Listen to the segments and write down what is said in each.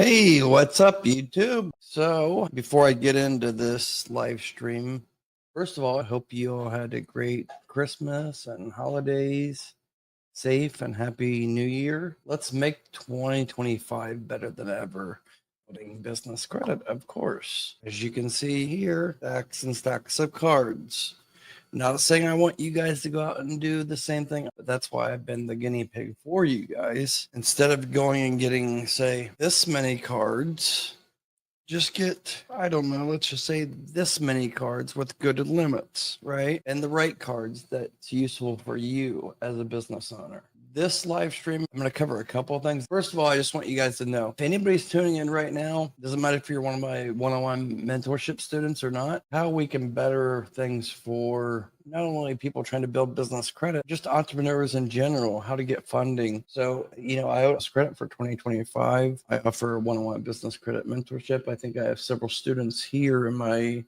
Hey, what's up, YouTube? So, before I get into this live stream, first of all, I hope you all had a great Christmas and holidays, safe and happy New Year. Let's make 2025 better than ever. Putting business credit, of course. As you can see here, stacks and stacks of cards. Not saying I want you guys to go out and do the same thing, but that's why I've been the guinea pig for you guys. Instead of going and getting, say, this many cards, just get, I don't know, let's just say this many cards with good limits, right? And the right cards that's useful for you as a business owner. This live stream, I'm going to cover a couple of things. First of all, I just want you guys to know, if anybody's tuning in right now, doesn't matter if you're one of my one-on-one mentorship students or not, how we can better things for not only people trying to build business credit, just entrepreneurs in general, how to get funding. So, I owe credit for 2025. I offer one-on-one business credit mentorship. I think I have several students here in my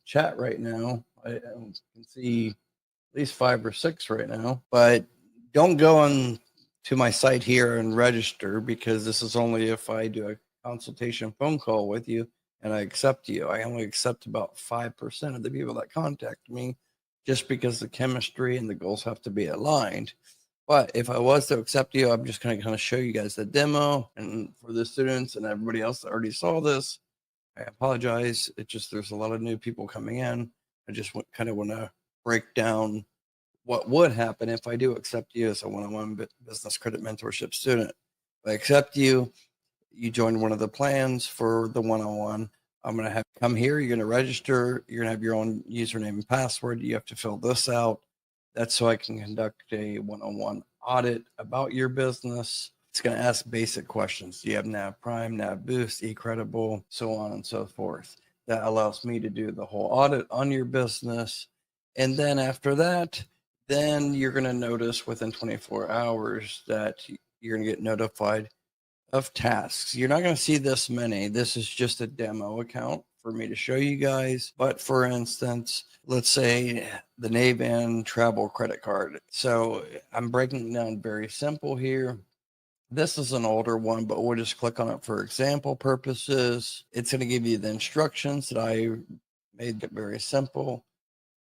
chat right now. I can see at least 5 or 6 right now, but don't go on to my site here and register, because this is only if I do a consultation phone call with you and I accept you. I only accept about 5% of the people that contact me, just because the chemistry and the goals have to be aligned. But if I was to accept you, I'm just going to kind of show you guys the demo. And for the students and everybody else that already saw this, I apologize. It's just there's a lot of new people coming in. I just kind of want to break down what would happen if I do accept you as a one-on-one business credit mentorship student. If I accept you, you join one of the plans for the one-on-one. I'm going to have you come here. You're going to register. You're going to have your own username and password. You have to fill this out. That's so I can conduct a one-on-one audit about your business. It's going to ask basic questions. Do you have NAV Prime, NAV Boost, eCredible, so on and so forth. That allows me to do the whole audit on your business. And then after that, then you're going to notice within 24 hours that you're going to get notified of tasks. You're not going to see this many. This is just a demo account for me to show you guys. But for instance, let's say the Navan travel credit card. So I'm breaking it down very simple here. This is an older one, but we'll just click on it for example purposes. It's going to give you the instructions that I made it very simple.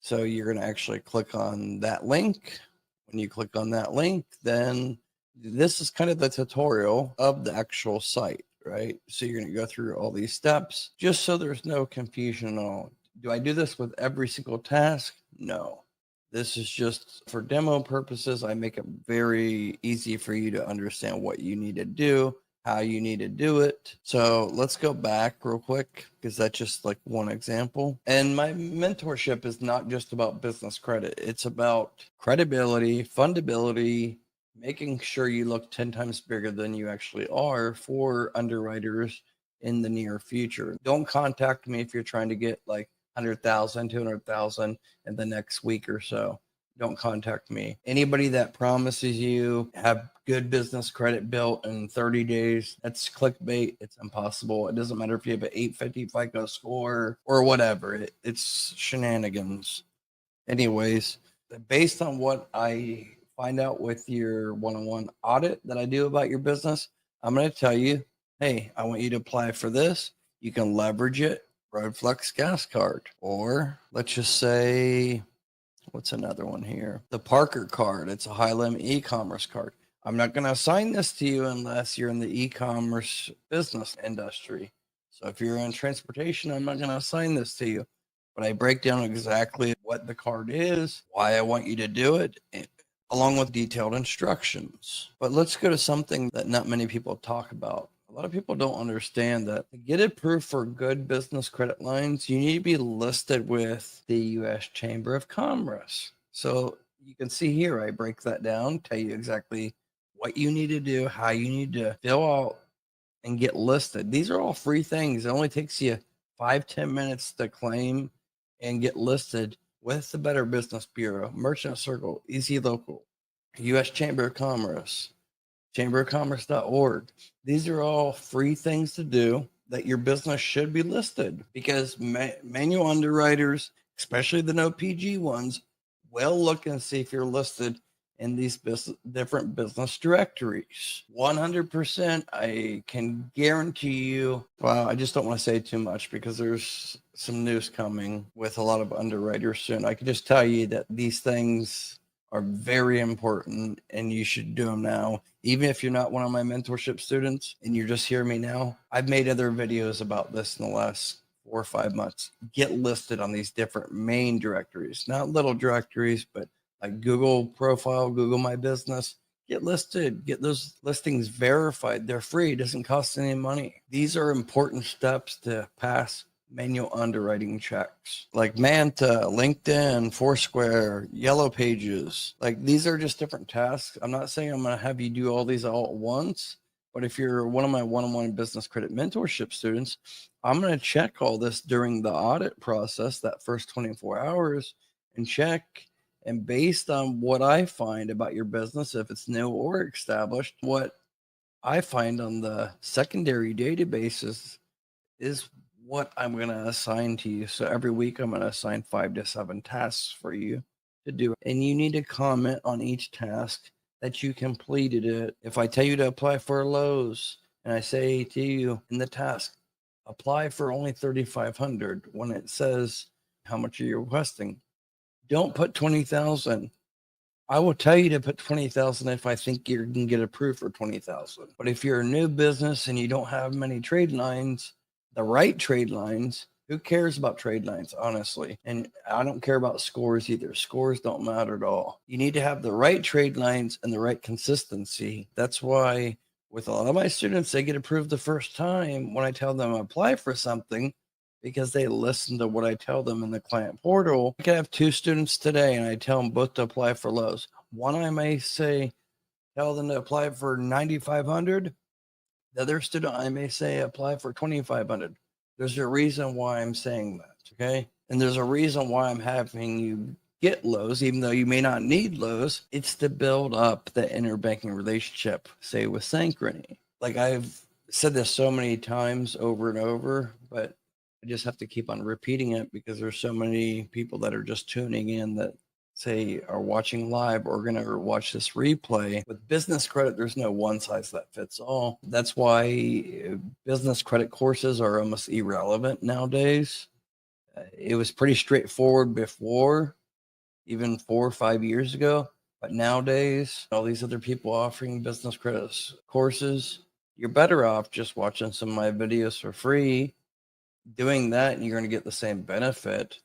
So you're going to actually click on that link. When you click on that link, then this is kind of the tutorial of the actual site, right? So you're going to go through all these steps just so there's no confusion at all. Do I do this with every single task? No. This is just for demo purposes. I make it very easy for you to understand what you need to do, how you need to do it. So let's go back real quick, because that's just like one example. And my mentorship is not just about business credit. It's about credibility, fundability, making sure you look 10 times bigger than you actually are for underwriters in the near future. Don't contact me if you're trying to get like 100,000, 200,000 in the next week or so. Don't contact me. Anybody that promises you have good business credit built in 30 days, that's clickbait. It's impossible. It doesn't matter if you have an 850 FICO score or whatever. It's shenanigans. Anyways, based on what I find out with your one-on-one audit that I do about your business, I'm going to tell you, hey, I want you to apply for this. You can leverage it. Roadflex gas card, or let's just say, what's another one here? The Parker card. It's a high limit e-commerce card. I'm not going to assign this to you unless you're in the e-commerce business industry. So if you're in transportation, I'm not going to assign this to you, but I break down exactly what the card is, why I want you to do it, along with detailed instructions. But let's go to something that not many people talk about. A lot of people don't understand that to get approved for good business credit lines, you need to be listed with the U.S. Chamber of Commerce. So you can see here, I break that down, tell you exactly what you need to do, how you need to fill out and get listed. These are all free things. It only takes you 5-10 minutes to claim and get listed with the Better Business Bureau, Merchant Circle, Easy Local, U.S. Chamber of Commerce, chamberofcommerce.org. These are all free things to do that your business should be listed, because manual underwriters, especially the no PG ones, will look and see if you're listed in these different business directories. 100%, I can guarantee you. Well, I just don't want to say too much because there's some news coming with a lot of underwriters soon. I can just tell you that these things are very important and you should do them now. Even if you're not one of my mentorship students and you're just hearing me now, I've made other videos about this in the last 4 or 5 months. Get listed on these different main directories, not little directories, but like Google profile, Google My Business. Get listed, get those listings verified. They're free, it doesn't cost any money. These are important steps to pass manual underwriting checks like Manta, LinkedIn, Foursquare, Yellow Pages. Like these are just different tasks. I'm not saying I'm going to have you do all these all at once, but if you're one of my one-on-one business credit mentorship students, I'm going to check all this during the audit process, that first 24 hours, and check. And based on what I find about your business, if it's new or established, what I find on the secondary databases is what I'm going to assign to you. So every week I'm going to assign 5 to 7 tasks for you to do. And you need to comment on each task that you completed it. If I tell you to apply for Lowe's and I say to you in the task, apply for only $3,500 when it says how much are you requesting, don't put 20,000. I will tell you to put 20,000 if I think you can get approved for 20,000. But if you're a new business and you don't have many trade lines, the right trade lines, who cares about trade lines, honestly? And I don't care about scores either. Scores don't matter at all. You need to have the right trade lines and the right consistency. That's why with a lot of my students, they get approved the first time when I tell them apply for something, because they listen to what I tell them in the client portal. I can have 2 students today and I tell them both to apply for Lowe's. One, I may say, tell them to apply for 9,500. The other student, I may say, apply for 2,500. There's a reason why I'm saying that, okay? And there's a reason why I'm having you get Lowe's, even though you may not need Lowe's. It's to build up the interbanking relationship, say with Synchrony. Like I've said this so many times over and over, but I just have to keep on repeating it because there's so many people that are just tuning in that say are watching live or going to watch this replay. With business credit, there's no one size that fits all. That's why business credit courses are almost irrelevant nowadays. It was pretty straightforward before, even 4 or 5 years ago. But nowadays, all these other people offering business credit courses, you're better off just watching some of my videos for free, doing that, and you're going to get the same benefit.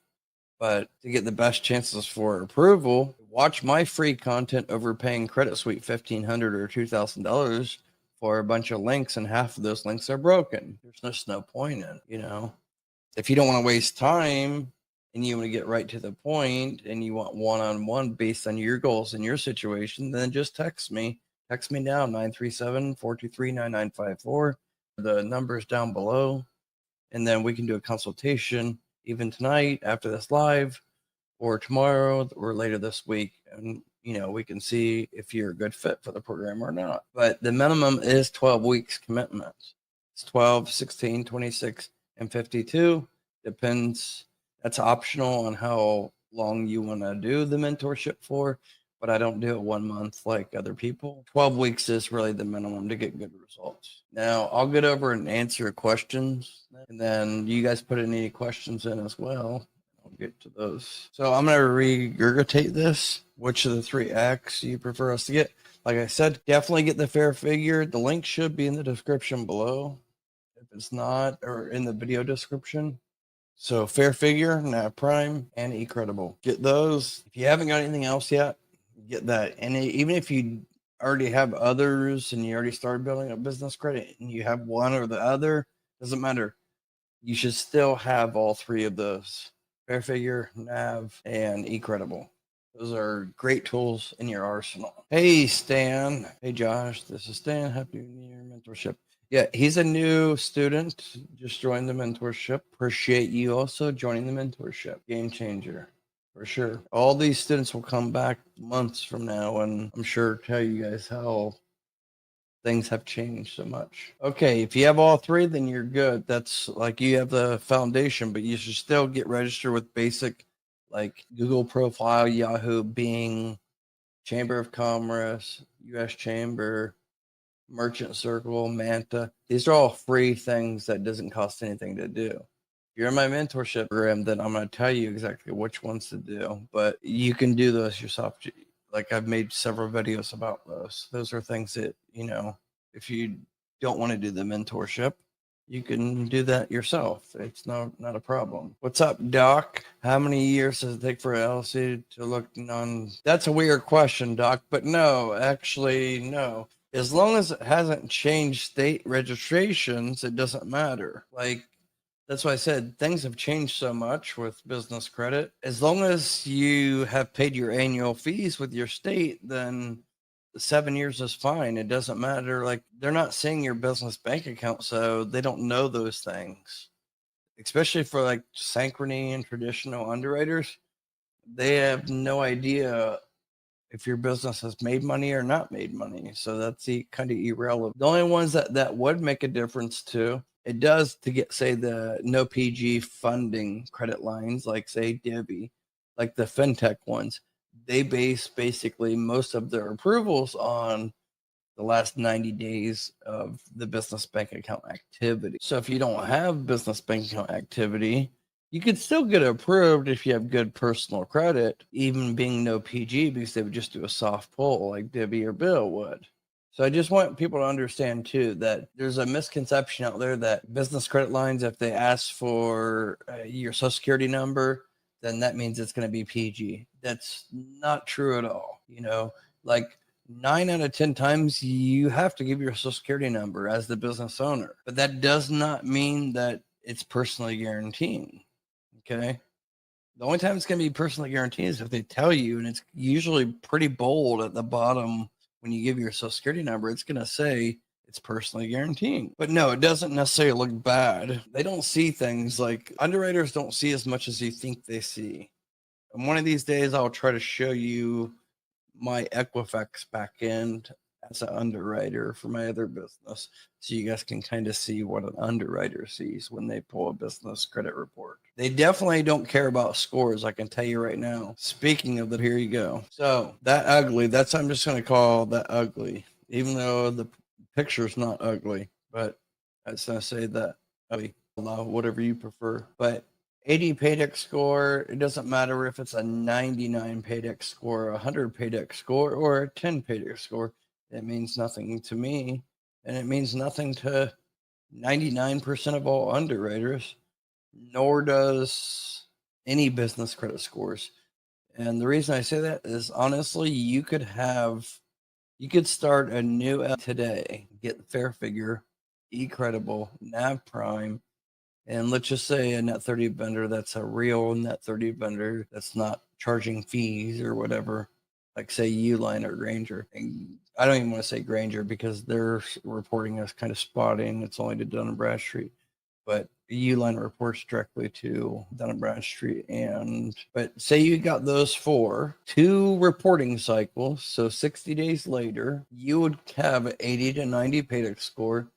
But to get the best chances for approval, watch my free content over paying Credit Suite $1,500 or $2,000 for a bunch of links, and half of those links are broken. There's just no point in. If you don't want to waste time and you want to get right to the point and you want one-on-one based on your goals and your situation, then just text me. Text me now, 937-423-9954. The number's down below. And then we can do a consultation even tonight after this live, or tomorrow or later this week. And, we can see if you're a good fit for the program or not. But the minimum is 12 weeks commitment. It's 12, 16, 26, and 52. Depends. That's optional on how long you want to do the mentorship for. But I don't do it 1 month like other people. 12 weeks is really the minimum to get good results. Now, I'll get over and answer questions, and then you guys put any questions in as well. I'll get to those. So I'm going to regurgitate this. Which of the 3 acts you prefer us to get? Like I said, definitely get the fair figure. The link should be in the description below. If it's not, or in the video description. So fair figure, NAV Prime, and eCredible. Get those. If you haven't got anything else yet, get that. And even if you already have others and you already started building up business credit and you have one or the other, doesn't matter. You should still have all 3 of those: fair figure, NAV, and eCredible. Those are great tools in your arsenal. Hey, Stan. Hey, Josh. This is Stan. Happy New Year mentorship. Yeah, he's a new student. Just joined the mentorship. Appreciate you also joining the mentorship. Game changer. For sure. All these students will come back months from now and I'm sure tell you guys how things have changed so much. Okay, if you have all 3, then you're good. That's like you have the foundation, but you should still get registered with basic like Google profile, Yahoo, Bing, Chamber of Commerce, U.S. Chamber, Merchant Circle, Manta. These are all free things that doesn't cost anything to do. If you're in my mentorship program, then I'm going to tell you exactly which ones to do, but you can do those yourself. Like I've made several videos about those. Those are things that, if you don't want to do the mentorship, you can do that yourself. It's not a problem. What's up, Doc? How many years does it take for LLC to look on? That's a weird question, Doc, but no, actually, no. As long as it hasn't changed state registrations, it doesn't matter. Like, that's why I said things have changed so much with business credit. As long as you have paid your annual fees with your state, then 7 years is fine. It doesn't matter. Like, they're not seeing your business bank account, so they don't know those things. Especially for like Synchrony and traditional underwriters, they have no idea if your business has made money or not made money. So that's kind of irrelevant. The only ones that would make a difference too, it does to get, say, the no PG funding credit lines, like say Divvy, like the fintech ones. They base basically most of their approvals on the last 90 days of the business bank account activity. So if you don't have business bank account activity, you could still get approved if you have good personal credit, even being no PG, because they would just do a soft pull like Divvy or Bill would. So I just want people to understand too that there's a misconception out there that business credit lines, if they ask for your social security number, then that means it's going to be PG. That's not true at all. Like 9 out of 10 times you have to give your social security number as the business owner, but that does not mean that it's personally guaranteeing. Okay. The only time it's going to be personally guaranteed is if they tell you, and it's usually pretty bold at the bottom when you give your social security number, it's going to say it's personally guaranteeing. But no, it doesn't necessarily look bad. They don't see things like underwriters don't see as much as you think they see. And one of these days, I'll try to show you my Equifax backend as an underwriter for my other business, so you guys can kind of see what an underwriter sees when they pull a business credit report. They definitely don't care about scores, I can tell you right now. Speaking of that, here you go. So that ugly, I'm just going to call that ugly, even though the picture's not ugly, but I was going to say that ugly, whatever you prefer. But 80 paydex score, it doesn't matter if it's a 99 paydex score, a 100 paydex score, or a 10 paydex score. It means nothing to me, and it means nothing to 99% of all underwriters, nor does any business credit scores. And the reason I say that is, honestly, you could start a new today, get Fair Figure, eCredible, Nav Prime, and let's just say a net 30 vendor that's a real net 30 vendor that's not charging fees or whatever, like say Uline or Granger. And I don't even want to say Granger because their reporting is kind of spotting. It's only to Dun & Bradstreet, but Uline reports directly to Dun & Bradstreet. But say you got those 2 reporting cycles, so 60 days later, you would have an 80 to 90 paydex score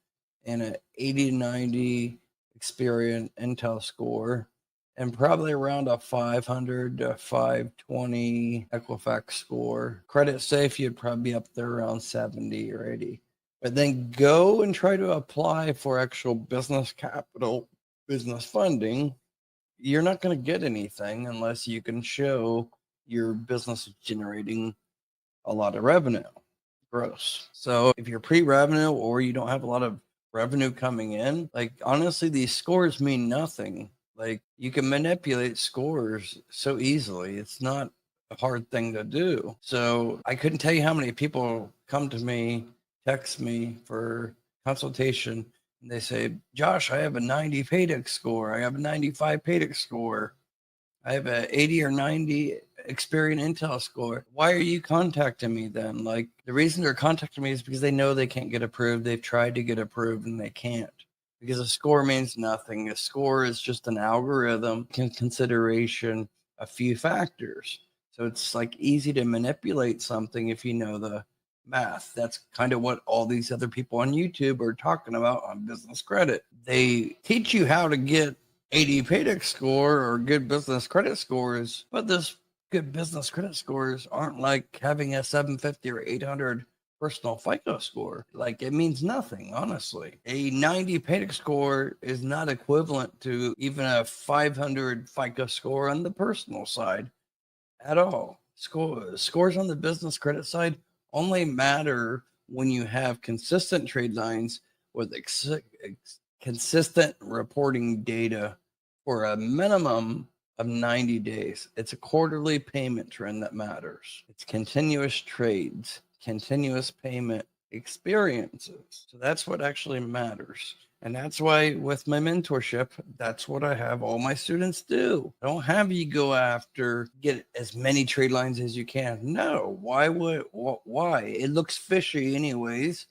and an 80 to 90 Experian Intel score, and probably around a 500 to 520 Equifax score. Credit safe, you'd probably be up there around 70 or 80. But then go and try to apply for actual business capital, business funding. You're not going to get anything unless you can show your business is generating a lot of revenue, gross. So if you're pre-revenue or you don't have a lot of revenue coming in, like honestly, these scores mean nothing. Like you can manipulate scores so easily. It's not a hard thing to do. So I couldn't tell you how many people come to me, text me for consultation, and they say, Josh, I have a 90 paydex score. I have a 95 paydex score. I have a 80 or 90 Experian Intel score. Why are you contacting me then? Like the reason they're contacting me is because they know they can't get approved. They've tried to get approved and they can't, because a score means nothing. A score is just an algorithm in consideration a few factors. So it's like easy to manipulate something if you know the math. That's kind of what all these other people on YouTube are talking about on business credit. They teach you how to get 80 paydex score or good business credit scores, but this good business credit scores aren't like having a 750 or 800 personal FICO score. Like, it means nothing, honestly. A 90 PATIC score is not equivalent to even a 500 FICO score on the personal side at all. Scores on the business credit side only matter when you have consistent trade lines with consistent reporting data for a minimum of 90 days. It's a quarterly payment trend that matters. It's continuous trades, continuous payment experiences. So that's what actually matters. And that's why with my mentorship, that's what I have all my students do. I don't have you go after get as many trade lines as you can. No, why? It looks fishy anyways.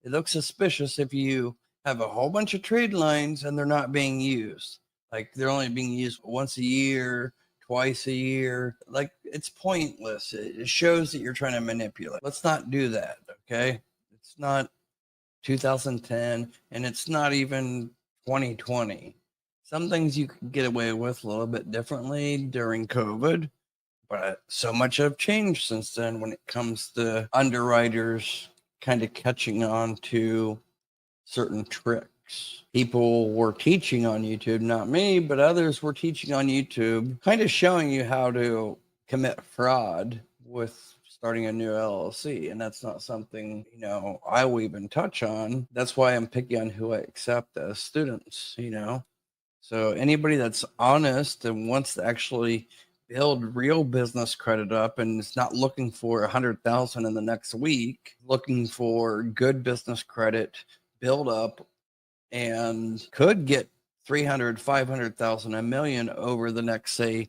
It looks suspicious if you have a whole bunch of trade lines and they're not being used. Like, they're only being used once a year, twice a year. Like, it's pointless. It shows that you're trying to manipulate. Let's not do that, okay? It's not 2010 and it's not even 2020. Some things you can get away with a little bit differently during COVID, but so much have changed since then when it comes to underwriters kind of catching on to certain tricks. People were teaching on YouTube, not me, but others were teaching on YouTube, kind of showing you how to commit fraud with starting a new LLC. And that's not something, I will even touch on. That's why I'm picky on who I accept as students, So anybody that's honest and wants to actually build real business credit up and is not looking for 100,000 in the next week, looking for good business credit build up and could get 300, 500,000, a million over the next, say,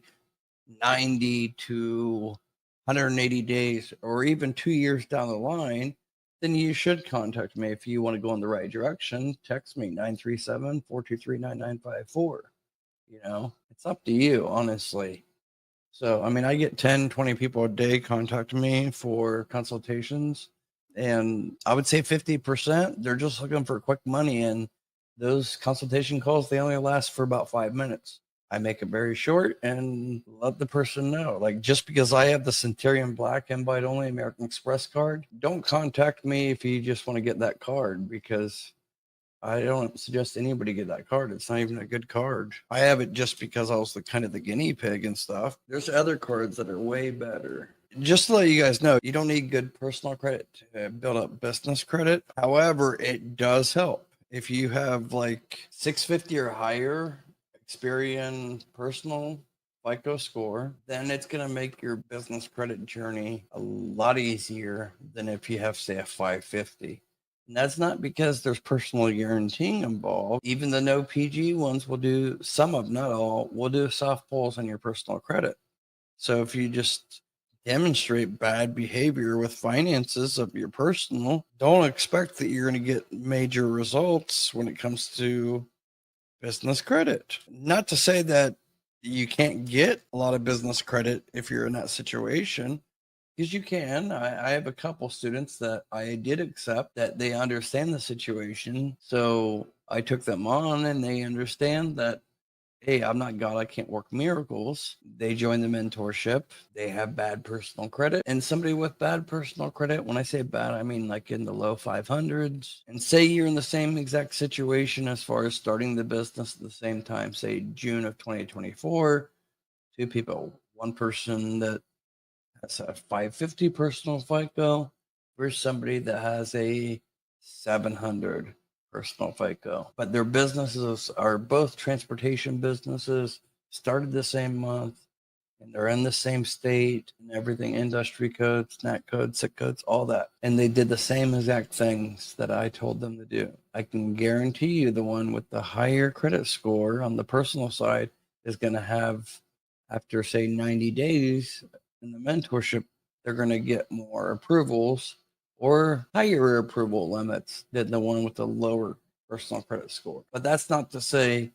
90 to 180 days, or even 2 years down the line, then you should contact me. If you want to go in the right direction, text me 937-423-9954. It's up to you, honestly. So, I get 10, 20 people a day contact me for consultations. And I would say 50%, they're just looking for quick money. And those consultation calls, they only last for about 5 minutes. I make it very short and let the person know. Like, just because I have the Centurion Black Invite Only American Express card, don't contact me if you just want to get that card, because I don't suggest anybody get that card. It's not even a good card. I have it just because I was the kind of the guinea pig and stuff. There's other cards that are way better. Just to let you guys know, you don't need good personal credit to build up business credit. However, it does help. If you have like 650 or higher Experian personal FICO score, then it's going to make your business credit journey a lot easier than if you have, say, a 550. And that's not because there's personal guaranteeing involved. Even the no PG ones will do, some of, not all, will do soft pulls on your personal credit. So if you just demonstrate bad behavior with finances of your personal, don't expect that you're going to get major results when it comes to business credit. Not to say that you can't get a lot of business credit if you're in that situation, because you can. I have a couple students that I did accept that they understand the situation. So I took them on and they understand that, hey, I'm not God, I can't work miracles. They join the mentorship. They have bad personal credit. And somebody with bad personal credit, when I say bad, I mean like in the low 500s. And say you're in the same exact situation as far as starting the business at the same time, say June of 2024, two people, one person that has a 550 personal FICO versus somebody that has a 700 personal FICO. But their businesses are both transportation businesses, started the same month, and they're in the same state and everything, industry code, snack code, SIC codes, all that. And they did the same exact things that I told them to do. I can guarantee you the one with the higher credit score on the personal side is going to have, after say 90 days in the mentorship, they're going to get more approvals or higher approval limits than the one with the lower personal credit score. But that's not to say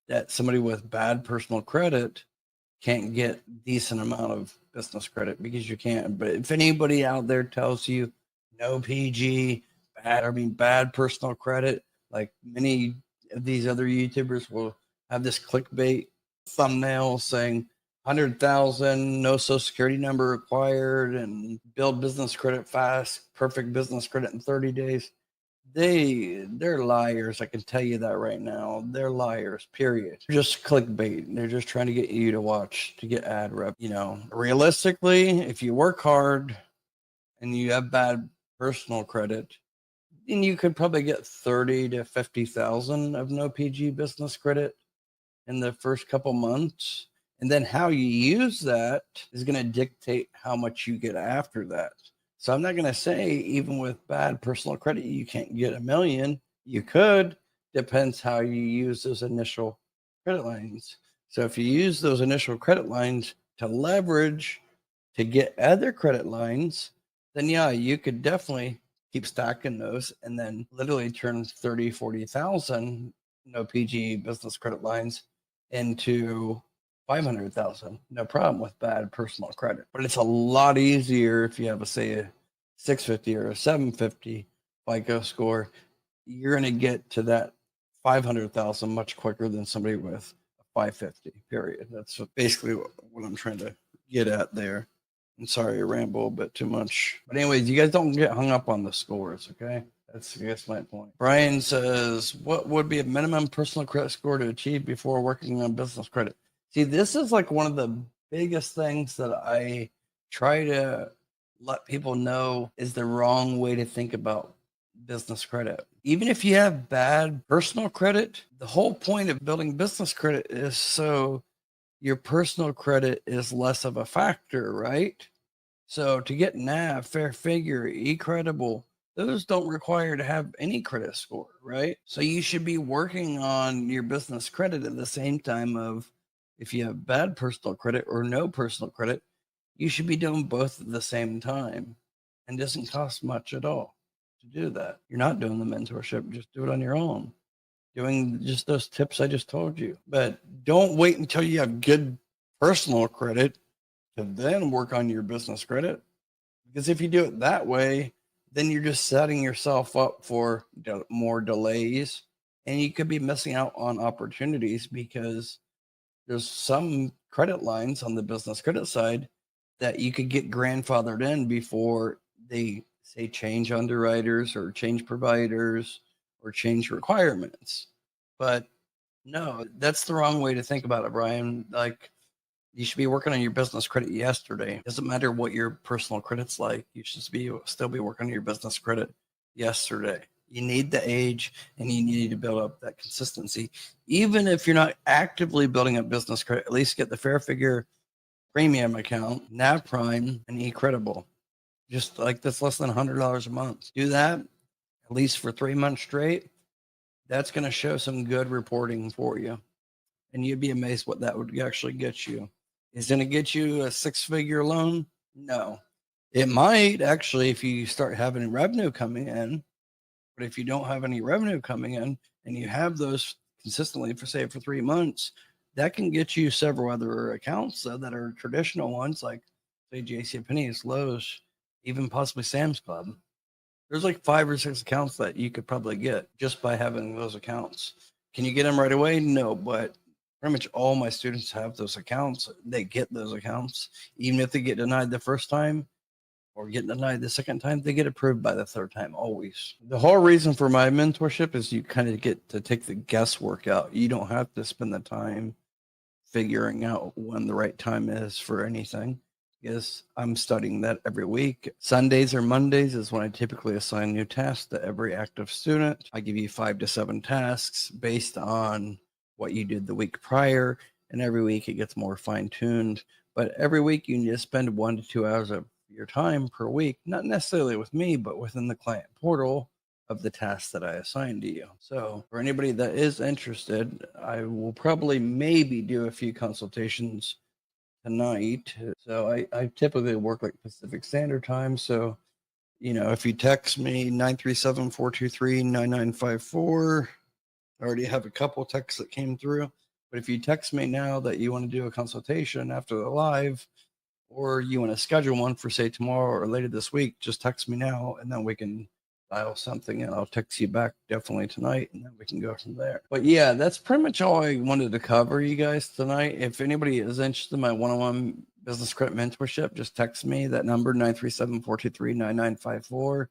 that somebody with bad personal credit can't get decent amount of business credit, because you can't. But if anybody out there tells you no PG, bad personal credit, like many of these other YouTubers will have this clickbait thumbnail saying 100,000, no social security number required, and build business credit fast, perfect business credit in 30 days. They're liars. I can tell you that right now. They're liars, period. They're just clickbait. They're just trying to get you to watch, to get ad rep. Realistically, if you work hard and you have bad personal credit, then you could probably get 30 to 50,000 of no PG business credit in the first couple months. And then how you use that is going to dictate how much you get after that. So I'm not going to say even with bad personal credit, you can't get $1 million. You could, depends how you use those initial credit lines. So if you use those initial credit lines to leverage to get other credit lines, then yeah, you could definitely keep stacking those and then literally turn 30, 40,000 no PG business credit lines into 500,000. No problem with bad personal credit. But it's a lot easier if you have say a 650 or a 750 FICO score. You're going to get to that 500,000 much quicker than somebody with a 550, period. That's basically what I'm trying to get at there. I'm sorry I ramble a bit too much. But anyways, you guys don't get hung up on the scores, okay? That's, I guess, my point. Brian says, what would be a minimum personal credit score to achieve before working on business credit? See, this is like one of the biggest things that I try to let people know is the wrong way to think about business credit. Even if you have bad personal credit, the whole point of building business credit is so your personal credit is less of a factor, right? So to get NAV, Fair Figure, eCredible, those don't require to have any credit score, right? So you should be working on your business credit at the same time of if you have bad personal credit or no personal credit, you should be doing both at the same time. And it doesn't cost much at all to do that. You're not doing the mentorship, just do it on your own. Doing just those tips I just told you. But don't wait until you have good personal credit to then work on your business credit. Because if you do it that way, then you're just setting yourself up for more delays and you could be missing out on opportunities because there's some credit lines on the business credit side that you could get grandfathered in before they say change underwriters or change providers or change requirements. But no, that's the wrong way to think about it, Brian. Like, you should be working on your business credit yesterday. It doesn't matter what your personal credit's like. You should still be working on your business credit yesterday. You need the age and you need to build up that consistency. Even if you're not actively building up business credit, at least get the Fair Figure premium account, NAV Prime, and eCredible. Just like that's less than $100 a month. Do that at least for 3 months straight. That's going to show some good reporting for you. And you'd be amazed what that would actually get you. Is it going to get you a 6-figure loan? No. It might actually if you start having revenue coming in. But if you don't have any revenue coming in and you have those consistently for 3 months, that can get you several other accounts that are traditional ones like say JCPenney's, Lowe's, even possibly Sam's Club. There's like 5 or 6 accounts that you could probably get just by having those accounts. Can you get them right away? No, but pretty much all my students have those accounts. They get those accounts. Even if they get denied the first time or get denied the second time, they get approved by the third time, always. The whole reason for my mentorship is you kind of get to take the guesswork out. You don't have to spend the time figuring out when the right time is for anything. Yes, I'm studying that every week. Sundays or Mondays is when I typically assign new tasks to every active student. I give you 5 to 7 tasks based on what you did the week prior, and every week it gets more fine-tuned. But every week you need to spend 1 to 2 hours of your time per week, not necessarily with me, but within the client portal of the tasks that I assign to you. So for anybody that is interested, I will probably maybe do a few consultations tonight. So I typically work like Pacific Standard Time. So, if you text me 937-423-9954, I already have a couple texts that came through. But if you text me now that you want to do a consultation after the live, or you want to schedule one for say tomorrow or later this week, just text me now and then we can dial something and I'll text you back definitely tonight, and then we can go from there. But yeah, that's pretty much all I wanted to cover, you guys, tonight. If anybody is interested in my one-on-one business credit mentorship, just text me that number 937-423-9954.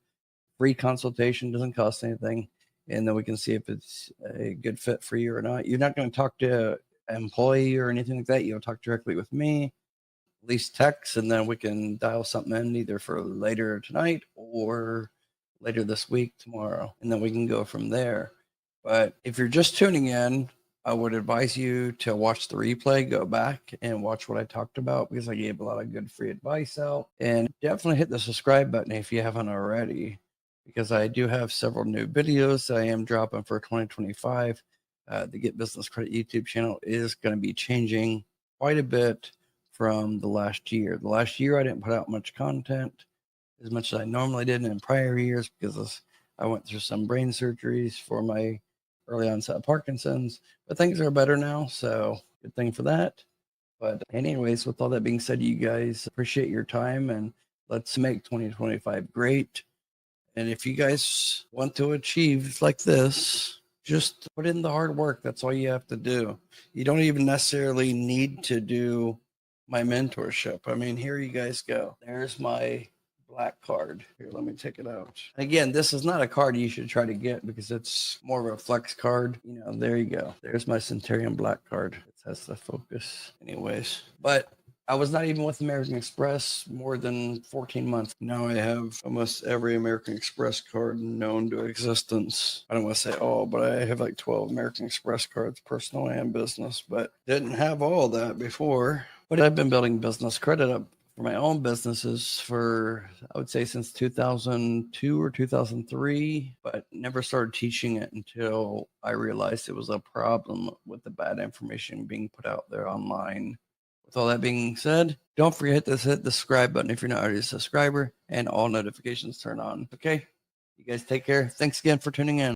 Free consultation, doesn't cost anything, and then we can see if it's a good fit for you or not. You're not going to talk to an employee or anything like that. You'll talk directly with me, at least text, and then we can dial something in either for later tonight or later this week, tomorrow, and then we can go from there. But if you're just tuning in, I would advise you to watch the replay, go back and watch what I talked about, because I gave a lot of good free advice out. And definitely hit the subscribe button if you haven't already, because I do have several new videos that I am dropping for 2025. The Get Business Credit YouTube channel is going to be changing quite a bit from the last year. The last year I didn't put out much content as much as I normally did in prior years, because I went through some brain surgeries for my early onset of Parkinson's, but things are better now, so good thing for that. But anyways, with all that being said, you guys, appreciate your time, and let's make 2025 great. And if you guys want to achieve like this, just put in the hard work. That's all you have to do. You don't even necessarily need to do my mentorship. I mean, here you guys go. There's my black card. Here, let me take it out. Again, this is not a card you should try to get, because it's more of a flex card. You know, there you go. There's my Centurion black card. It has the focus. Anyways, but I was not even with American Express more than 14 months. Now I have almost every American Express card known to existence. I don't want to say all, but I have like 12 American Express cards, personal and business, but didn't have all that before. But I've been building business credit up for my own businesses for, I would say, since 2002 or 2003, but never started teaching it until I realized it was a problem with the bad information being put out there online. With all that being said, don't forget to hit the subscribe button if you're not already a subscriber, and all notifications turn on. Okay? You guys take care. Thanks again for tuning in.